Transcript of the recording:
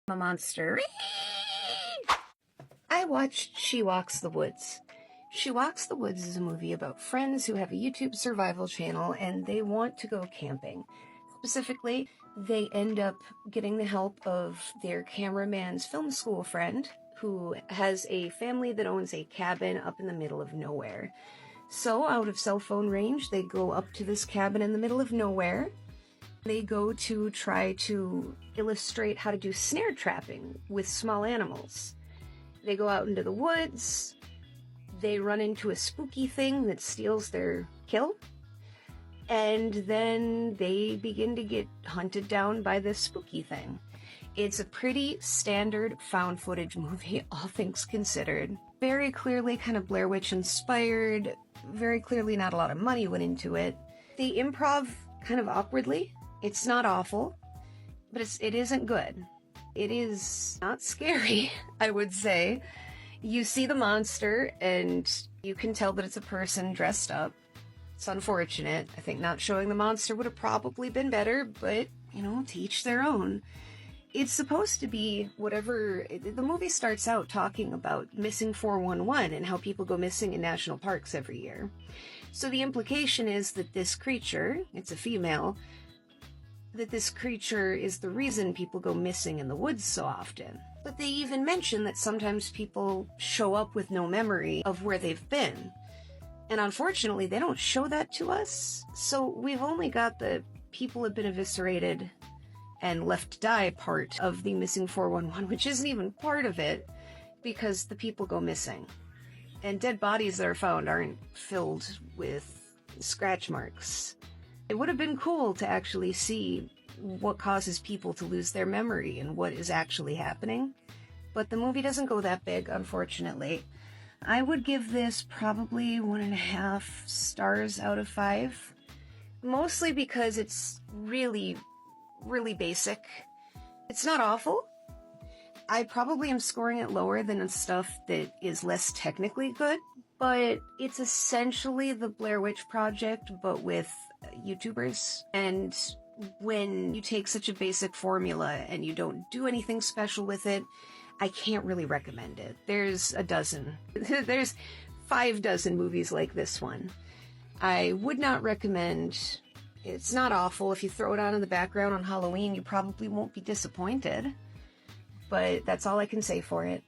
A monster. I watched She Walks the Woods. She Walks the Woods is a movie about friends who have a YouTube survival channel and they want to go camping. Specifically, they end up getting the help of their cameraman's film school friend who has a family that owns a cabin up in the middle of nowhere. So, out of cell phone range, they go up to this cabin in the middle of nowhere. They go to try to illustrate how to do snare trapping with small animals. They go out into the woods, they run into a spooky thing that steals their kill, and then they begin to get hunted down by this spooky thing. It's a pretty standard found footage movie, all things considered. Very clearly kind of Blair Witch inspired, very clearly not a lot of money went into it. They improv kind of awkwardly. It's not awful, but it isn't good. It is not scary, I would say. You see the monster, and you can tell that it's a person dressed up. It's unfortunate. I think not showing the monster would have probably been better, but, to each their own. It's supposed to be whatever... The movie starts out talking about missing 411 and how people go missing in national parks every year. So the implication is that this creature, it's a female, that this creature is the reason people go missing in the woods so often. But they even mention that sometimes people show up with no memory of where they've been. And unfortunately, they don't show that to us. So we've only got the people have been eviscerated and left to die part of the missing 411, which isn't even part of it, because the people go missing. And dead bodies that are found aren't filled with scratch marks. It would have been cool to actually see what causes people to lose their memory and what is actually happening. But the movie doesn't go that big, unfortunately. I would give this probably 1.5 stars out of 5. Mostly because it's really, really basic. It's not awful. I probably am scoring it lower than stuff that is less technically good. But it's essentially the Blair Witch Project, but with YouTubers. And when you take such a basic formula and you don't do anything special with it, I can't really recommend it. There's a dozen. There's 5 dozen movies like this one. I would not recommend. It's not awful. If you throw it on in the background on Halloween, you probably won't be disappointed. But that's all I can say for it.